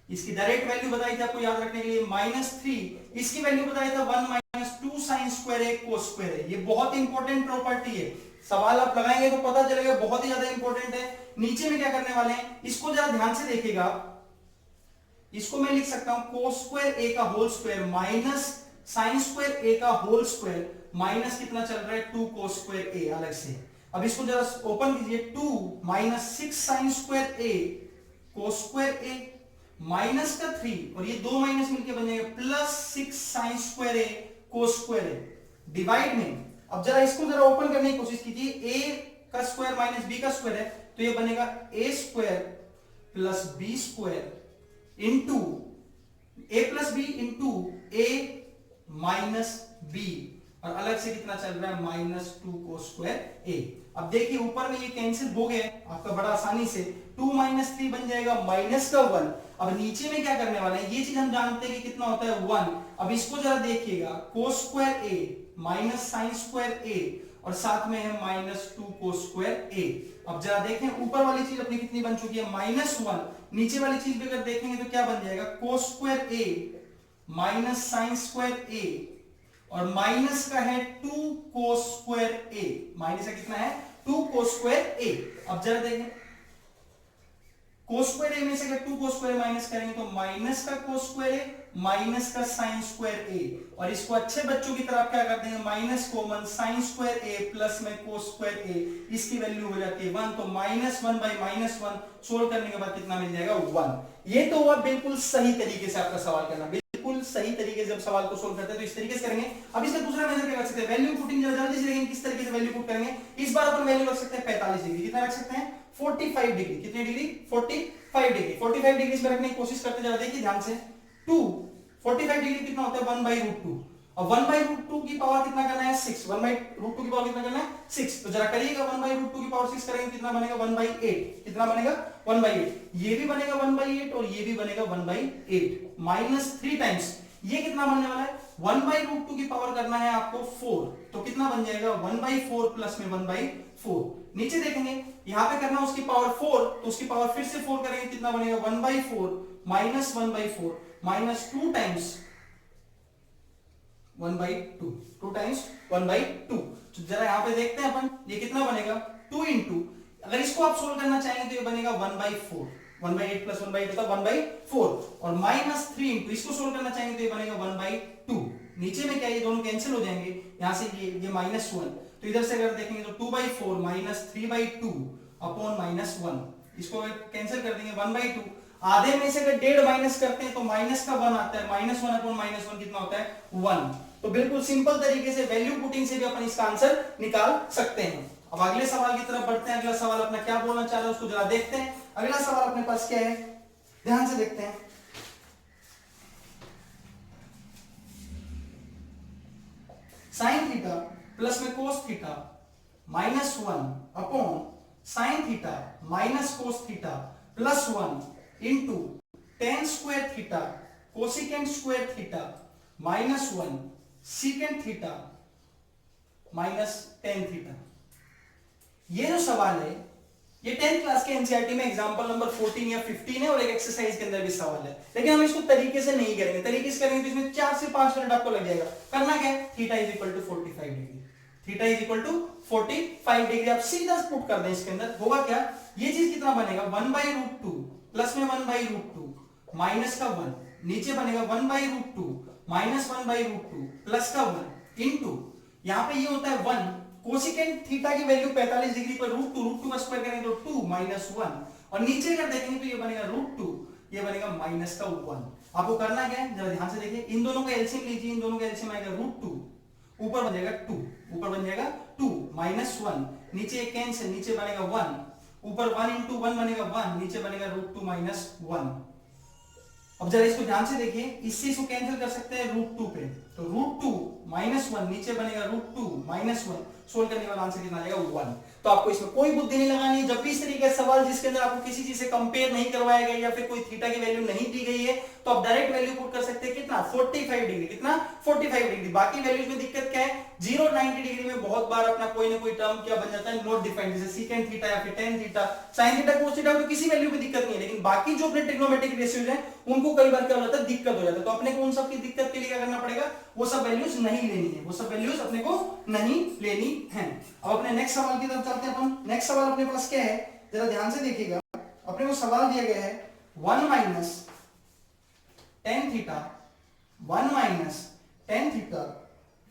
इसकी डायरेक्ट वैल्यू बताई थी आपको याद रखने के लिए -3, इसकी वैल्यू बताया था 1 माइनस 2 साइन स्क्वायर ए कोस स्क्वायर ए। ये बहुत इंपॉर्टेंट प्रॉपर्टी है, सवाल आप लगाएंगे तो पता चलेगा बहुत ही ज्यादा इंपॉर्टेंट है। नीचे में क्या करने वाले हैं, इसको जरा ध्यान से देखिएगा, इसको मैं लिख सकता हूं कोस स्क्वायर ए का whole square minus sine square A का होल स्क्वायर, माइनस कितना चल रहा है 2 कोस स्क्वायर ए अलग से। अब इसको जरा ओपन कीजिए, 2 माइनस 6 साइन स्क्वायर ए कोस स्क्वायर ए माइनस का 3 और ये 2 माइनस मिलके बन जाएगा प्लस 6 साइन स्क्वायर ए कोस स्क्वायर ए डिवाइड में। अब जरा इसको जरा ओपन करने की कोशिश कीजिए, a का स्क्वायर माइनस b का स्क्वायर है तो ये बनेगा a square plus b square into a plus b into a minus b और अलग से कितना चल रहा है -2 कोस स्क्वायर a। अब देखिए ऊपर में ये कैंसिल हो गया आपका बड़ा आसानी से, 2 माइनस 3 बन जाएगा माइनस का 1। अब नीचे में क्या करने वाले हैं, ये चीज हम जानते हैं कि कितना होता है 1। अब इसको जरा देखिएगा, cos square a minus sine square a और साथ में है -2 कोस स्क्वायर a। अब जरा देखें ऊपर वाली चीज अपनी कितनी बन चुकी है -1, नीचे वाली चीज भी अगर देखेंगे तो क्या बन जाएगा cos square a minus sine square a और माइनस का है 2 कोस स्क्वायर a, माइनस का कितना है 2 कोस स्क्वायर a। अब जरा देखें कोस स्क्वायर a में से अगर 2 कोस स्क्वायर माइनस करेंगे तो माइनस का कोस स्क्वायर a माइनस का साइन स्क्वायर a और इसको अच्छे बच्चों की तरफ क्या कर देंगे minus common sine square a plus में कोस स्क्वायर a, इसकी वैल्यू हो जाती है 1, तो -1 बाई -1 सोल्व करने के बाद कितना मिल जाएगा 1। ये तो हुआ बिल्कुल सही तरीके से आपका सवाल करना, बिल्कुल सही तरीके से जब सवाल को सोल्व करते हैं तो इस तरीके से करेंगे। अब इसमें दूसरा मेथड क्या कर सकते हैं, वैल्यू पुटिंग जल्दी से देखेंगे किस तरीके से वैल्यू पुट करेंगे। इस बार अपन वैल्यू रख सकते हैं 45 डिग्री, कितना रख सकते हैं 45 डिग्री, कितने डिग्री 45 डिग्री, 45 डिग्री में रखने की कोशिश करते जरा देखिए ध्यान से, 45 डिग्री कितना होता है 1/√2। अब 1/√2 की पावर कितना करना है 6, 1/√2 की पावर कितना करना है 6, तो जरा करिएगा 1/√2 की पावर 6 करेंगे कितना बनेगा 1/8, कितना बनेगा 1/8, ये भी बनेगा 1/8 और ये भी बनेगा 1/8 -3 टाइम्स, ये कितना बनने वाला है 1/√2 की पावर करना है आपको 4, तो कितना बन जाएगा 1/4 प्लस में 1/4। नीचे देखेंगे यहां पे करना उसकी पावर 4, तो उसकी पावर फिर से 4 करेंगे कितना बनेगा 1/4 माइनस 1/4 माइनस 2 टाइम्स 1/2, 2 टाइम्स 1/2। तो जरा यहां पे देखते हैं अपन ये कितना बनेगा 2 इंटू, अगर इसको आप सोल्व करना चाहेंगे तो ये बनेगा 1/4, 1/8 प्लस 1/8 होता 1/4 और -3 इंटू इसको सोल्व करना चाहेंगे तो ये बनेगा 1/2। नीचे में क्या ये दोनों कैंसिल हो जाएंगे, यहां से ये -1, तो इधर से अगर देखेंगे तो 2/4 -3/2 अपॉन -1, इसको कैंसिल कर देंगे 1/2। आधे में से अगर 1.5 माइनस करते हैं तो माइनस का 1 आता है, -1/-1 कितना होता है 1। तो बिल्कुल सिंपल तरीके से वैल्यू पुटिंग से भी अपन इसका आंसर निकाल सकते हैं। अब अगले सवाल की तरफ बढ़ते हैं। अगला सवाल अपना क्या बोलना चाह रहा है उसको जरा देखते हैं। अगला सवाल अपने पास क्या है, ध्यान से देखते हैं। साइन थीटा प्लस में cos theta -1 upon sine theta minus cos theta plus 1 into ten square theta cosecant square theta -1 secant theta minus tan theta. ये जो सवाल है ये 10th क्लास के एनसीईआरटी में एग्जांपल नंबर 14 या 15 है और एक एक्सरसाइज के अंदर भी सवाल है, लेकिन हम इसको तरीके से नहीं करेंगे। तरीके से करेंगे तो इसमें 4 से 5 मिनट आपको लग जाएगा। करना क्या है, theta is equal to 45 degree, theta is equal to 45 degree आप सीधा पुट कर दें इसके अंदर। होगा क्या, ये चीज कितना बनेगा 1/√2 प्लस में 1/√2 माइनस का 1, नीचे बनेगा 1/√2 माइनस 1/√2 प्लस का 1 इंटू यहां पे ये होता है 1 कोसिकेंट थीटा की वैल्यू 45 डिग्री पर √2 का स्क्वायर करेंगे तो 2 माइनस 1 और नीचे अगर देखेंगे तो ये बनेगा √2, ये बनेगा माइनस का 1। आपको करना क्या है, जरा ध्यान से देखिए, इन दोनों का एलसीएम लीजिए, इन दोनों का एलसीएम आएगा √2, ऊपर बन जाएगा 2, ऊपर बन जाएगा 2 माइनस 1, नीचे एक कैंसिल, नीचे बनेगा 1, ऊपर 1 इंटू 1 बनेगा 1, नीचे बनेगा √2 माइनस 1। अब जरा इसको ध्यान से देखिए, इससे इसको कैंसिल कर सकते हैं √2 पे, तो √2 माइनस 1 नीचे बनेगा √2 माइनस 1, सोल्व करने वाला आंसर कितना आ जाएगा 1। तो आपको इसमें कोई बुद्धि नहीं लगानी है। जब भी इस तरीके का सवाल जिसके अंदर आपको किसी चीज से कंपेयर नहीं करवाया गया या फिर कोई थीटा की वैल्यू नहीं दी गई है तो आप डायरेक्ट वैल्यू पुट कर सकते हैं कितना 45 डिग्री, कितना 45 डिग्री। बाकी वैल्यूज में दिक्कत क्या है, 0 90 डिग्री में बहुत बार अपना कोई ना कोई टर्म क्या बन जाता है नॉट डिफाइंड, जैसे सीकेंट थीटा या फिर tan theta sine theta cos theta, तो किसी वैल्यू में दिक्कत नहीं है, लेकिन बाकी जो अपने ट्रिग्नोमेट्रिक रेशियोज हैं उनको कई बार क्या हो जाता है दिक्कत हो जाता है। तो अपने को उन सब की दिक्कत के लिए क्या करना पड़ेगा, वो सब वैल्यूज नहीं लेनी है, वो सब वैल्यूज अपने को नहीं लेनी है। अब अपने नेक्स्ट सवाल की तरफ चलते हैं अपन। नेक्स्ट सवाल अपने पास क्या है, जरा ध्यान से देखिएगा। अपने को सवाल दिया गया है 1 minus tan theta 1 minus tan theta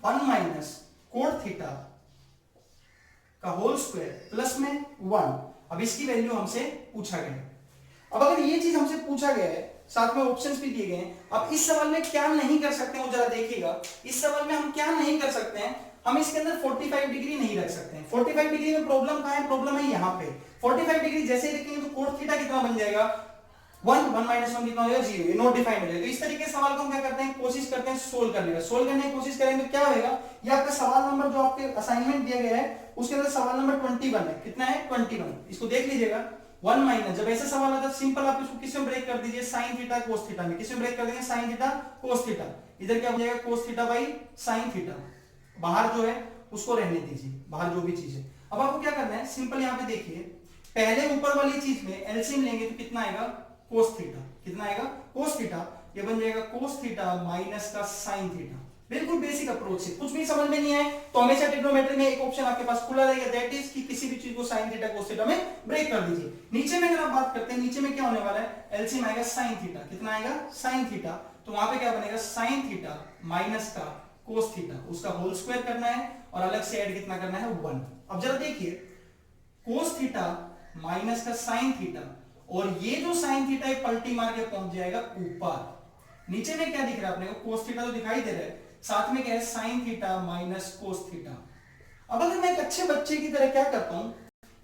1 minus cot theta का होल स्क्वायर प्लस में 1। अब इसकी वैल्यू हमसे पूछा गया है। अब अगर ये चीज हमसे पूछा गया है, साथ में ऑप्शंस भी दिए गए हैं, अब इस सवाल में क्या नहीं कर सकते हैं वो जरा देखिएगा। इस सवाल में हम क्या नहीं कर सकते हैं, हम इसके अंदर 45 डिग्री नहीं रख सकते हैं। 45 डिग्री में प्रॉब्लम कहां है, प्रॉब्लम है यहां पे। 45 डिग्री जैसे ही रखेंगे तो कोट थीटा कितना बन जाएगा 1 माइनस 1 कितना हो जाएगा 0, ये नॉट डिफाइंड हो जाएगा। तो इस तरीके के सवाल को हम क्या करते हैं, कोशिश करते हैं सोल्व करने का। सोल्व करने की कोशिश करेंगे तो क्या होगा, ये आपका सवाल नंबर जो आपके असाइनमेंट दिया गया है उसके अंदर सवाल नंबर 21 है। कितना है 21, इसको देख लीजिएगा। 1 माइनस, जब ऐसा सवाल आता है सिंपल आप इसको किस में ब्रेक कर दीजिए, साइन थीटा कोस थीटा में। किस में ब्रेक कर देंगे, साइन थीटा कोस थीटा। इधर क्या हो जाएगा cos theta by sine theta, बाहर जो है उसको रहने दीजिए, बाहर जो भी चीज है। अब आपको क्या करना है, सिंपल यहाँ पे देखिए, पहले ऊपर वाली चीज में एलसीएम लेंगे तो कितना आएगा कोस थीटा, कितना आएगा कोस थीटा, ये बन जाएगा कोस थीटा माइनस का साइन थीटा। बिल्कुल बेसिक अप्रोच से, कुछ भी समझ में नहीं आए तो हमेशा ट्रिग्नोमेट्री में एक ऑप्शन आपके पास खुला रहेगा, दैट इज कि किसी भी चीज को साइन थीटा कोस थीटा में ब्रेक कर दीजिए। नीचे में अगर आप बात करते हैं, नीचे में क्या होने वाला है, एलसीएम आएगा साइन थीटा, कितना आएगा साइन थीटा, तो वहां पे क्या बनेगा साइन थीटा माइनस का कोस थीटा, उसका होल स्क्वायर करना है और अलग से ऐड कितना करना है 1। अब जरा देखिए कोस थीटा माइनस का साइन थीटा, और ये जो साइन थीटा है पलटी मार के पहुंच जाएगा ऊपर। नीचे में क्या दिख रहा है अपने को, कोस थीटा तो दिखाई दे रहा है, साथ में क्या है sine theta minus cos theta. अब अगर मैं एक अच्छे बच्चे की तरह क्या करता हूं,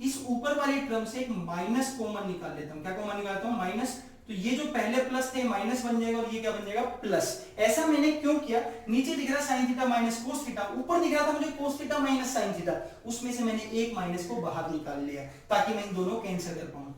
इस ऊपर वाली टर्म से एक माइनस कॉमन निकाल लेता हूं। क्या कॉमन निकालता हूं, माइनस, तो ये जो पहले प्लस थे माइनस बन जाएगा और ये क्या बन जाएगा प्लस। ऐसा मैंने क्यों किया, नीचे दिख रहा sine theta minus cos theta, ऊपर दिख रहा था मुझे cos theta minus sine theta, उसमें से मैंने एक माइनस को बाहर निकाल लिया ताकि मैं इन दोनों को कैंसिल कर पाऊं।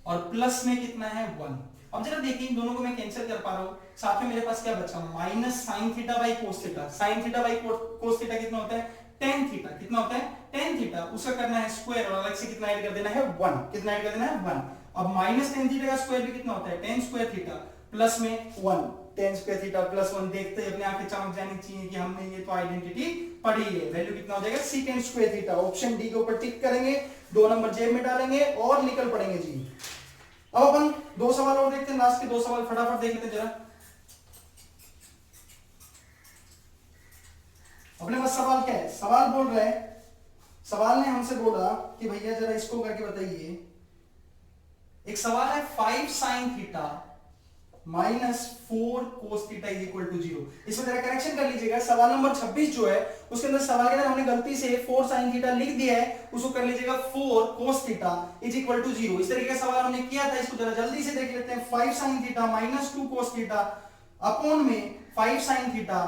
और प्लस में कितना है 1। अब जरा देखिए इन दोनों को मैं कैंसिल कर पा रहा हूं, साथ में मेरे पास क्या बचा minus sine theta by cos theta. Sine theta by cos theta कितना होता है टेन थीटा, कितना होता है टेन थीटा, उसका करना है स्क्वायर और अलग से कितना ऐड कर देना है 1, कितना ऐड कर देना है 1। अब माइनस टेन थीटा का स्क्वायर भी कितना होता है टेन स्क्वायर थीटा, प्लस में 1, टेन स्क्वायर थीटा प्लस 1। देखते ही अपने आंखें चमक जानी चाहिए कि हमने ये तो आइडेंटिटी पढ़ी है। वैल्यू कितना हो जाएगा second square theta. Option D के ऊपर टिक करेंगे, 2 नंबर जेब में डालेंगे और निकल पड़ेंगे जी। अब अपन 2 सवाल और देखते हैं, लास्ट के 2 सवाल फटाफट देख लेते हैं जरा। अपने पास सवाल क्या है, सवाल बोल रहा है, सवाल ने हमसे बोला कि भैया जरा इसको करके बताइए एक सवाल है 5 sin theta minus 4 cos theta is equal to 0। इसमें जरा करेक्शन कर लीजिएगा, सवाल नंबर 26 जो है उसके अंदर सवाल के अंदर हमने गलती से 4 sin थीटा लिख दिया है, उसको कर लीजिएगा 4 cos theta is equal to 0। इस तरीके का सवाल हमने किया था, इसको जरा जल्दी से देख लेते हैं। 5 sin theta minus 2 cos theta upon में 5 sin theta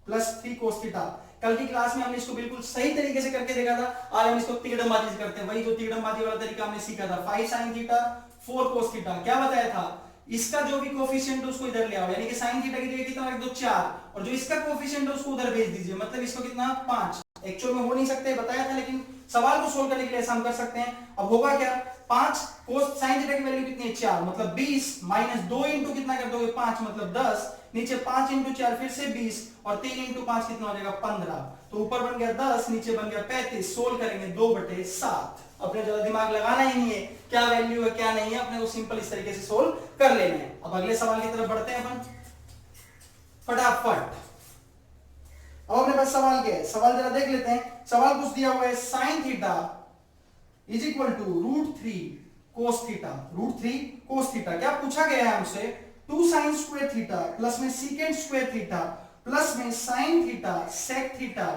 plus 3 cos theta. कल की क्लास में हमने इसको बिल्कुल सही तरीके से करके देखा था, आज हम इसको तिकड़मबाजी से करते हैं, वही जो तिकड़मबाजी वाला तरीका हमने सीखा था। 5 sin थीटा 4 cos थीटा, क्या बताया था, इसका जो भी कोफिशिएंट है उसको इधर ले आओ, यानी कि sin थीटा की जगह कितना रख दो 4, और जो इसका कोफिशिएंट है उसको उधर भेज दीजिए, मतलब इसको कितना 5। एक्चुअल में हो नहीं सकते बताया था, लेकिन सवाल को सोल्व करने के लिए ऐसा हम कर सकते हैं। अब होगा क्या, 5 cos sin थीटा की वैल्यू कितनी है 4, मतलब 20 माइनस 2 इंटू कितना कर दोगे 5 मतलब 10, नीचे 5 इंटू 4 फिर से 20 और 3 इंटू 5 कितना हो जाएगा 15। तो ऊपर बन गया 10 नीचे बन गया 35। सोल्व करेंगे 2/7। अपने ज्यादा दिमाग लगाना ही नहीं है, क्या वैल्यू है क्या नहीं है, अपने को सिंपल इस तरीके से सोल्व कर लेना है। अब अगले सवाल की तरफ बढ़ते हैं अपन फटाफट। अब अपने पास सवाल क्या है, सवाल जरा देख लेते हैं। सवाल कुछ दिया हुआ है sin theta is equal to √3 cos theta, √3 cos theta. क्या पूछा गया है हमसे, 2 sin स्क्वायर थीटा प्लस में secant स्क्वायर थीटा प्लस में sin theta sec theta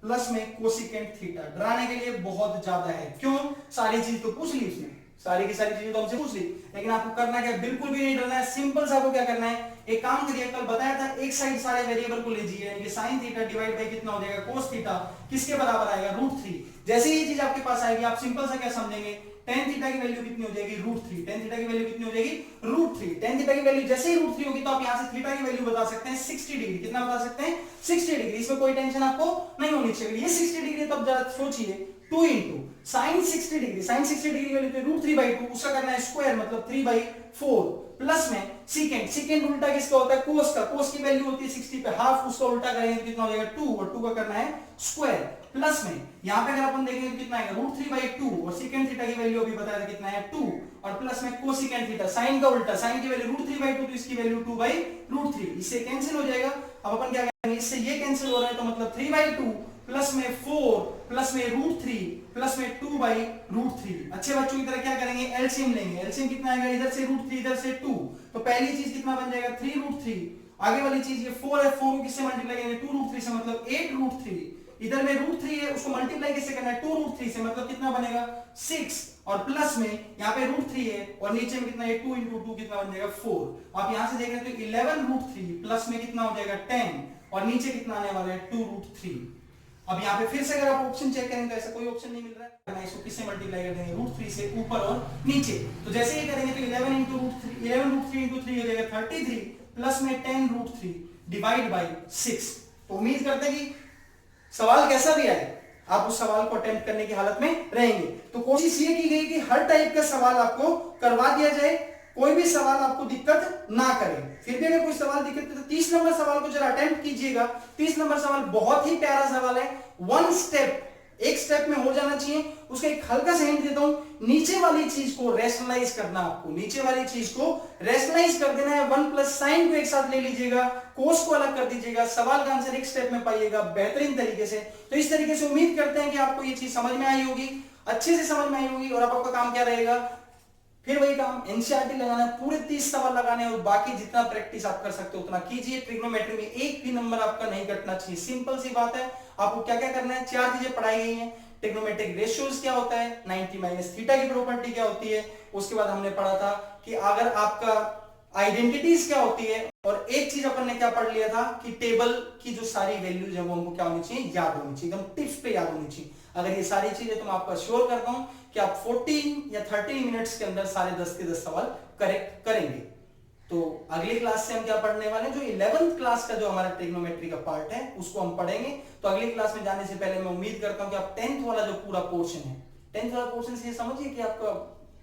plus में कोसिकेंट थीटा। डराने के लिए बहुत ज्यादा है, क्यों, सारी चीज तो पूछ ली उसने, सारी की सारी चीजें तो हमसे पूछ ली, लेकिन आपको करना क्या, बिल्कुल भी नहीं डरना है। सिंपल सा आपको क्या करना है, एक काम करिए, कल बताया था एक साइड सारे वेरिएबल को लीजिए, यानी कि sin थीटा डिवाइड बाय कितना हो जाएगा cos थीटा, किसके बराबर आएगा √3। जैसे ही ये चीज आपके पास आएगी आप सिंपल सा क्या समझेंगे, tan थीटा की वैल्यू कितनी हो जाएगी √3, tan थीटा की वैल्यू कितनी हो जाएगी √3। tan थीटा की वैल्यू जैसे ही √3 होगी तो आप यहां से थीटा की वैल्यू बता सकते हैं 60 डिग्री। कितना बता सकते हैं 60 डिग्री, इसमें कोई टेंशन आपको नहीं होनी चाहिए। ये 60 डिग्री तब जरा सोचिए, 2 into sin 60 degree, sin 60 degree की वैल्यू √3/2, उसका करना है स्क्वायर मतलब 3/4 प्लस में secant, secant उल्टा किसका होता है cos का, cos की वैल्यू होती है 60 पे हाफ, उसका उल्टा करेंगे तो कितना हो जाएगा 2, और 2 का करना है स्क्वायर प्लस में यहां पे अगर अपन देखेंगे तो कितना आएगा √3/2, और secant थीटा की वैल्यू अभी बताया था कितना है 2, और प्लस में cosecant थीटा, sin का उल्टा, sin की वैल्यू √3/2 तो इसकी वैल्यू 2/√3, इससे कैंसिल हो जाएगा। अब अपन क्या करेंगे, इससे ये कैंसिल हो रहा है तो मतलब 3/2 प्लस में 4 प्लस में √3 प्लस में 2/√3। अच्छे बच्चों की तरह क्या करेंगे, एलसीएम लेंगे। एलसीएम कितना आएगा, इधर से √3 इधर से 2, तो पहली चीज कितना बन जाएगा 3√3, आगे वाली चीज ये 4 है, 4 को किससे मल्टीप्लाई करेंगे 2√3 से, मतलब 8√3, इधर में √3 है उसको मल्टीप्लाई किससे करना है 2√3 से, मतलब कितना बनेगा 6, और प्लस में यहाँ पे √3 है और नीचे में कितना है 2 इंटू 2 कितना बन जाएगा 4। आप यहां से देख रहे हैं तो 11√3 प्लस में कितना हो जाएगा 10, और नीचे कितना आने वाला है 2√3। अब यहाँ पे फिर से अगर आप ऑप्शन चेक करेंगे तो ऐसा कोई ऑप्शन नहीं मिल रहा है, इसको किससे मल्टीप्लाई कर देंगे √3 से ऊपर और नीचे। तो जैसे ही करेंगे तो 11 इंटू √3, 11√3 इंटू 3 हो जाएगा 33 प्लस में 10√3 डिवाइड बाय 6। तो उम्मीद करते हैं कि सवाल कैसा भी आए आप उस सवाल को अटेम्प्ट करने की हालत में रहेंगे। तो कोशिश ये की गई कि हर टाइप का सवाल आपको करवा दिया जाए, कोई भी सवाल आपको दिक्कत ना करे। फिर भी अगर कोई सवाल दिक्कत है तो 30 नंबर सवाल को जरा अटेम्प्ट कीजिएगा। 30 नंबर सवाल बहुत ही प्यारा सवाल है, वन स्टेप, एक स्टेप में हो जाना चाहिए। उसका एक हल्का सा हिंट देता हूं, नीचे वाली चीज को रैशनलाइज करना, आपको नीचे वाली चीज को रैशनलाइज कर देना है। 1 प्लस साइन को एक साथ ले लीजिएगा, कोस को अलग कर दीजिएगा, सवाल का आंसर एक स्टेप में पाइएगा बेहतरीन तरीके से। तो इस तरीके से उम्मीद करते हैं कि आपको ये चीज समझ में आई होगी, अच्छे से समझ में आई होगी। और अब आपका काम क्या रहेगा, फिर वही काम एनसीईआरटी लगाना, पूरे 30 सवाल लगाने, और बाकी जितना प्रैक्टिस आप कर सकते हो उतना कीजिए। ट्रिग्नोमेट्री में एक भी नंबर आपका नहीं कटना चाहिए, सिंपल सी बात है। आपको क्या क्या करना है, 4 चीजें पढ़ाई गई हैं। ट्रिग्नोमेट्रिक रेशियोज क्या होता है, 90 माइनस थीटा की प्रॉपर्टी क्या होती है, उसके बाद हमने पढ़ा था कि अगर आपका आइडेंटिटीज क्या होती है, और एक चीज अपन ने क्या पढ़ लिया था कि टेबल की जो सारी वैल्यूज है वो हमको क्या होनी चाहिए, याद होनी चाहिए, एकदम टिप्स पे याद होनी चाहिए। अगर ये सारी चीजें तो मैं आपको अश्योर करता हूं कि आप 14 या 30 मिनट्स के अंदर सारे 10 के 10 सवाल करेक्ट करेंगे। तो अगली क्लास से हम क्या पढ़ने वाले हैं, जो 11th क्लास का जो हमारा ट्रिग्नोमेट्री का पार्ट है उसको हम पढ़ेंगे। तो अगली क्लास में जाने से पहले मैं उम्मीद करता हूं कि आप 10th वाला जो पूरा पोर्शन है, 10th वाला पोर्शन से ये समझिए कि आपका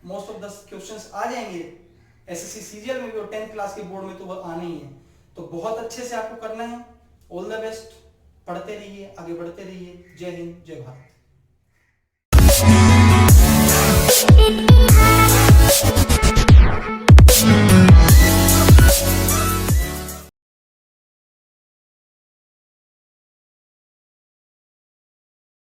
मोस्ट ऑफ द क्वेश्चंस आ जाएंगे एसएससी सीजीएल में भी, और 10th क्लास के बोर्ड में तो वो आने ही है। तो बहुत अच्छे से आपको करना है। ऑल द बेस्ट, पढ़ते रहिए, आगे बढ़ते रहिए। जय हिंद, जय भारत।